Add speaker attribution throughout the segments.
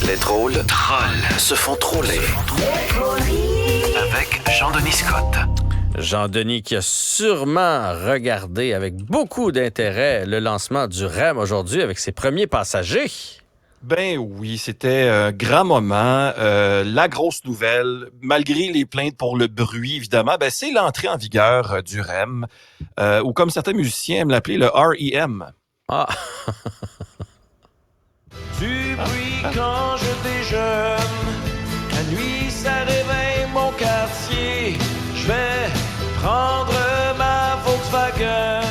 Speaker 1: Les drôles se font troller. Avec Jean-Denis Scott.
Speaker 2: Jean-Denis qui a sûrement regardé avec beaucoup d'intérêt le lancement du REM aujourd'hui avec ses premiers passagers.
Speaker 3: Ben oui, c'était un grand moment. La grosse nouvelle, malgré les plaintes pour le bruit, évidemment, ben c'est l'entrée en vigueur du REM, ou comme certains musiciens aiment l'appeler, le REM.
Speaker 2: Ah!
Speaker 4: Du bruit quand je déjeune, la nuit ça réveille mon quartier. Je vais prendre ma Volkswagen.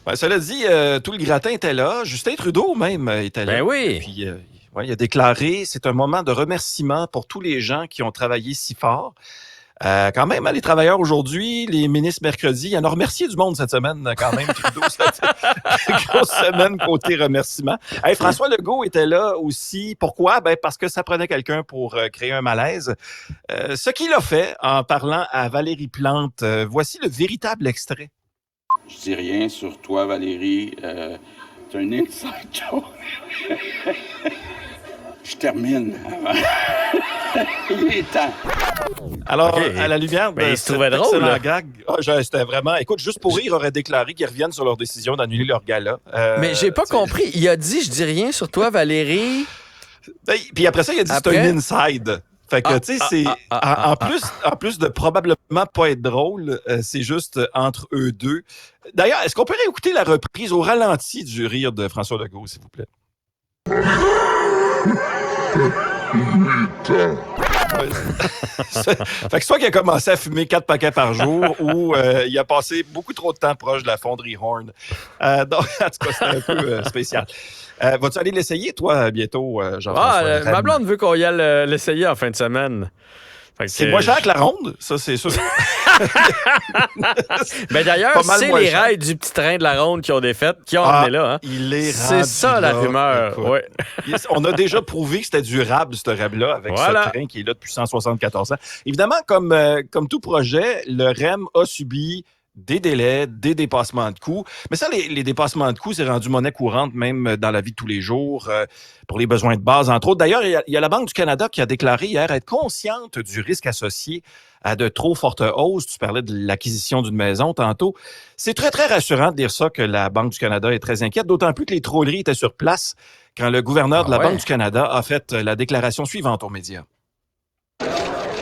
Speaker 3: Ben, cela dit, tout le gratin était là. Justin Trudeau même était là.
Speaker 2: Ben oui!
Speaker 3: Puis, il a déclaré, c'est un moment de remerciement pour tous les gens qui ont travaillé si fort. Quand même, les travailleurs aujourd'hui, les ministres mercredi, il en a remercié du monde cette semaine quand même, Trudeau. Grosse semaine côté remerciement. Hey, François Legault était là aussi. Pourquoi? Ben parce que ça prenait quelqu'un pour créer un malaise. Ce qu'il a fait en parlant à Valérie Plante. Voici le véritable extrait.
Speaker 5: Je dis rien sur toi, Valérie. C'est un inside joke. Je termine. Il est temps.
Speaker 3: Alors,
Speaker 2: Okay.
Speaker 3: à la lumière de
Speaker 2: il se trouvait drôle, là.
Speaker 3: gag, c'était vraiment... Écoute, juste pour rire, aurait déclaré qu'ils reviennent sur leur décision d'annuler leur gala.
Speaker 2: Mais j'ai pas compris. Il a dit « Je dis rien sur toi, Valérie. »
Speaker 3: Puis après ça, il a dit c'est
Speaker 2: Après?
Speaker 3: un inside. Fait que, tu sais, c'est... En plus de probablement pas être drôle, c'est juste entre eux deux. D'ailleurs, est-ce qu'on peut réécouter la reprise au ralenti du rire de François Legault, s'il vous plaît? Fait que soit qu'il a commencé à fumer 4 paquets par jour ou il a passé beaucoup trop de temps proche de la fonderie Horn. Donc, en tout cas, c'était un peu spécial. Vas-tu aller l'essayer, toi, bientôt, Jean-François?
Speaker 2: Ma blonde veut qu'on y aille l'essayer en fin de semaine. Fait que
Speaker 3: C'est moins cher que la ronde, ça, c'est sûr.
Speaker 2: Ben d'ailleurs,
Speaker 3: Pas mal
Speaker 2: c'est
Speaker 3: moins
Speaker 2: les
Speaker 3: cher.
Speaker 2: rails du petit train de la ronde qui ont défait, qui ont amené là. Hein.
Speaker 3: Il est
Speaker 2: C'est
Speaker 3: rendu
Speaker 2: ça, la
Speaker 3: là.
Speaker 2: rumeur.
Speaker 3: Écoute,
Speaker 2: Ouais.
Speaker 3: On a déjà prouvé que c'était durable, ce REM-là, avec
Speaker 2: Voilà.
Speaker 3: ce train qui est là depuis 174 ans. Évidemment, comme tout projet, le REM a subi des délais, des dépassements de coûts. Mais ça, les dépassements de coûts, c'est rendu monnaie courante, même dans la vie de tous les jours, pour les besoins de base, entre autres. D'ailleurs, il y a la Banque du Canada qui a déclaré hier être consciente du risque associé à de trop fortes hausses. Tu parlais de l'acquisition d'une maison tantôt. C'est très, très rassurant de dire ça, que la Banque du Canada est très inquiète, d'autant plus que les trolleries étaient sur place quand le gouverneur de la Banque du Canada a fait la déclaration suivante aux médias.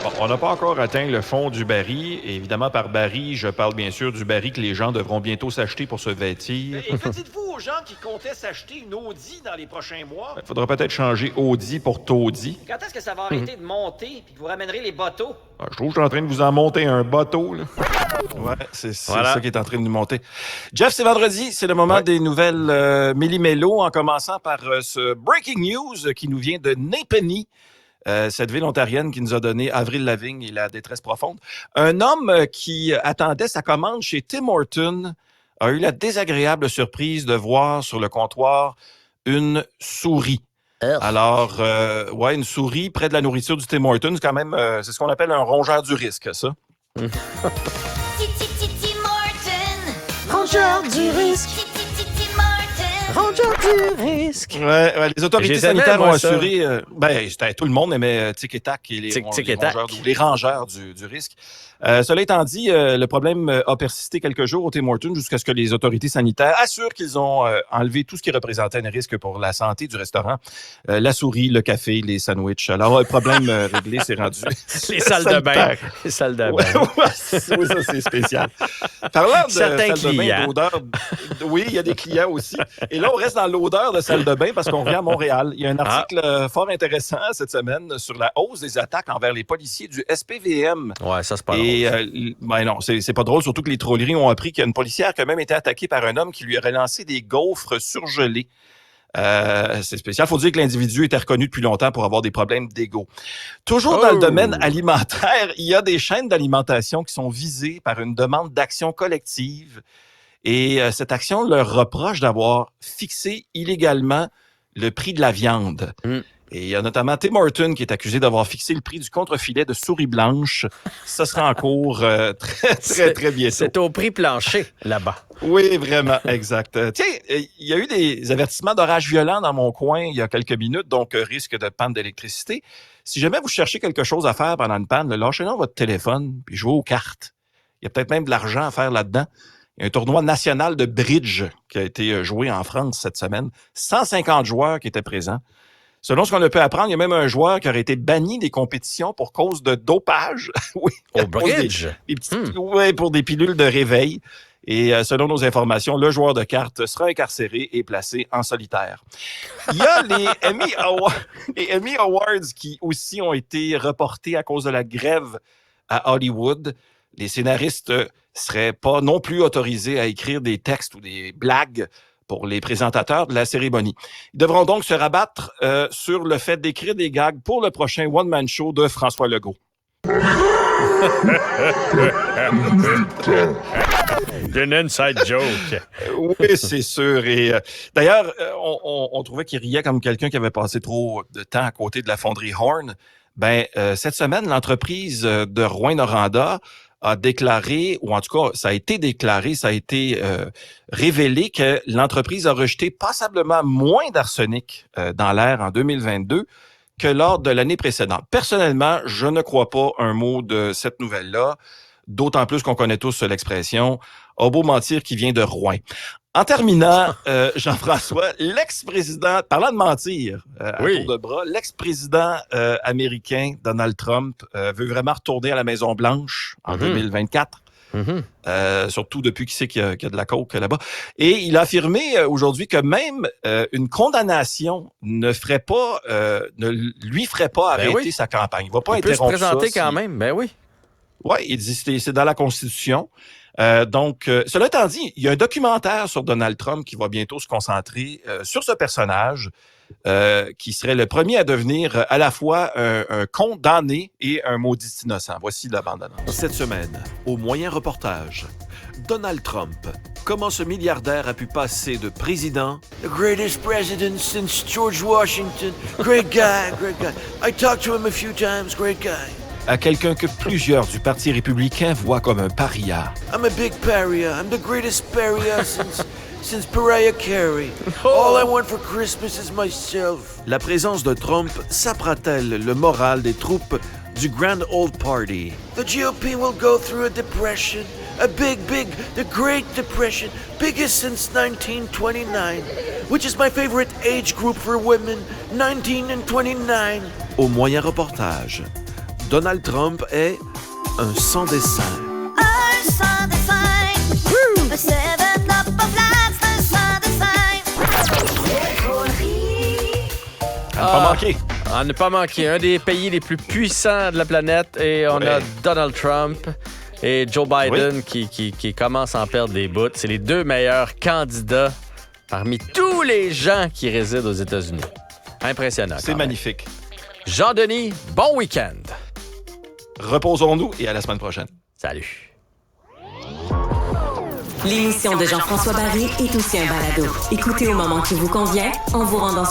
Speaker 3: Bon, on n'a pas encore atteint le fond du baril. Et évidemment, par baril, je parle bien sûr du baril que les gens devront bientôt s'acheter pour se vêtir.
Speaker 4: Et que dites-vous aux gens qui comptaient s'acheter une Audi dans les prochains mois?
Speaker 3: Il faudra peut-être changer Audi pour Taudi.
Speaker 6: Quand est-ce que ça va arrêter de monter puis que vous ramènerez les bateaux?
Speaker 3: Je trouve que je suis en train de vous en monter un bateau, là. Ouais, c'est
Speaker 2: Voilà.
Speaker 3: ça qui est en train de nous monter. Jeff, c'est vendredi, c'est le moment des nouvelles Méli-Mélo, en commençant par ce breaking news qui nous vient de Napanee. Cette ville ontarienne qui nous a donné Avril Lavigne et la détresse profonde. Un homme qui attendait sa commande chez Tim Hortons a eu la désagréable surprise de voir sur le comptoir une souris. Alors, une souris près de la nourriture du Tim Hortons, quand même, c'est ce qu'on appelle un rongeur du risque, ça.
Speaker 7: Titi Martin,
Speaker 2: Rongeur du risque.
Speaker 7: Titi Martin.
Speaker 2: Rongeur du risque.
Speaker 3: Ouais, les autorités
Speaker 2: Je les aimais,
Speaker 3: sanitaires
Speaker 2: moi,
Speaker 3: ont
Speaker 2: ça.
Speaker 3: assuré... tout le monde aimait Tic et Tac et les rangeurs du risque. Cela étant dit, le problème a persisté quelques jours au Tim Hortons jusqu'à ce que les autorités sanitaires assurent qu'ils ont enlevé tout ce qui représentait un risque pour la santé du restaurant. La souris, le café, les sandwichs. Alors, le problème réglé, c'est rendu...
Speaker 2: Les salles de bain. Les salles de bain.
Speaker 3: Oui, ça, c'est spécial. Parlant de
Speaker 2: Certains
Speaker 3: salle de bain,
Speaker 2: clients.
Speaker 3: d'odeur... Oui, il y a des clients aussi. Et là, on reste dans l'odeur de salle de bain parce qu'on revient à Montréal. Il y a un article fort intéressant cette semaine sur la hausse des attaques envers les policiers du SPVM.
Speaker 2: Ouais, ça, c'est pas drôle.
Speaker 3: Et non, c'est pas drôle, surtout que les trolleries ont appris qu'il y a une policière qui a même été attaquée par un homme qui lui aurait lancé des gaufres surgelées. C'est spécial. Il faut dire que l'individu était reconnu depuis longtemps pour avoir des problèmes d'ego. Toujours dans le domaine alimentaire, il y a des chaînes d'alimentation qui sont visées par une demande d'action collective. Et cette action leur reproche d'avoir fixé illégalement le prix de la viande. Et il y a notamment Tim Horton qui est accusé d'avoir fixé le prix du contre-filet de souris blanche. Ça sera en cours très bientôt.
Speaker 2: C'est au prix plancher, là-bas.
Speaker 3: Oui, vraiment, exact. Tiens, il y a eu des avertissements d'orage violent dans mon coin il y a quelques minutes, donc risque de panne d'électricité. Si jamais vous cherchez quelque chose à faire pendant une panne, lâchez donc votre téléphone puis jouez aux cartes. Il y a peut-être même de l'argent à faire là-dedans. Il y a un tournoi national de bridge qui a été joué en France cette semaine. 150 joueurs qui étaient présents. Selon ce qu'on a pu apprendre, il y a même un joueur qui aurait été banni des compétitions pour cause de dopage. Oui.
Speaker 2: Au bridge?
Speaker 3: Oui, pour des pilules de réveil. Et selon nos informations, le joueur de cartes sera incarcéré et placé en solitaire. Il y a les Emmy Awards qui aussi ont été reportés à cause de la grève à Hollywood. Les scénaristes seraient pas non plus autorisés à écrire des textes ou des blagues pour les présentateurs de la cérémonie. Ils devront donc se rabattre sur le fait d'écrire des gags pour le prochain one-man show de François Legault.
Speaker 2: Une inside joke.
Speaker 3: Oui, c'est sûr. Et d'ailleurs, on trouvait qu'il riait comme quelqu'un qui avait passé trop de temps à côté de la fonderie Horn. Cette semaine, l'entreprise de Rouyn-Noranda a déclaré, ou en tout cas, ça a été déclaré, ça a été révélé que l'entreprise a rejeté passablement moins d'arsenic dans l'air en 2022 que lors de l'année précédente. Personnellement, je ne crois pas un mot de cette nouvelle-là, d'autant plus qu'on connaît tous l'expression « a beau mentir qui vient de Rouen ». En terminant, Jean-François, l'ex-président, parlant de mentir à tour de bras, l'ex-président américain Donald Trump veut vraiment retourner à la Maison-Blanche en 2024. Surtout depuis qu'il sait qu'il y a de la coke là-bas. Et il a affirmé aujourd'hui que même une condamnation ne lui ferait pas arrêter sa campagne. Il va pas interrompre ça.
Speaker 2: Il peut se présenter quand même, ben oui.
Speaker 3: Oui, il dit c'est dans la Constitution. Cela étant dit, il y a un documentaire sur Donald Trump qui va bientôt se concentrer sur ce personnage qui serait le premier à devenir à la fois un condamné et un maudit innocent. Voici la bande-annonce.
Speaker 4: Cette semaine, au moyen reportage, Donald Trump. Comment ce milliardaire a pu passer de président, the greatest president since George Washington, great guy. I talked to him a few times, great guy.
Speaker 3: À quelqu'un que plusieurs du Parti républicain voient comme un paria.
Speaker 4: I'm a big pariah. I'm the greatest pariah since Mariah Carey. All I want for Christmas is myself. La présence de Trump sappera-t-elle le moral des troupes du Grand Old Party? The GOP will go through a depression. The Great Depression, biggest since 1929, which is my favorite age group for women, 19 and 29. Au moyen reportage, Donald Trump est un sans dessin.
Speaker 7: Un sans dessin. The seventh up of lights, un sans dessin.
Speaker 3: Pas manqué.
Speaker 2: On n'a pas manqué. Un des pays les plus puissants de la planète et on a Donald Trump et Joe Biden qui commence à en perdre des bouts. C'est les deux meilleurs candidats parmi tous les gens qui résident aux États-Unis. Impressionnant.
Speaker 3: C'est magnifique.
Speaker 2: Jean-Denis, bon week-end.
Speaker 3: Reposons-nous et à la semaine prochaine.
Speaker 2: Salut.
Speaker 8: L'émission de Jean-François Barry est aussi un balado. Écoutez au moment qui vous convient en vous rendant sur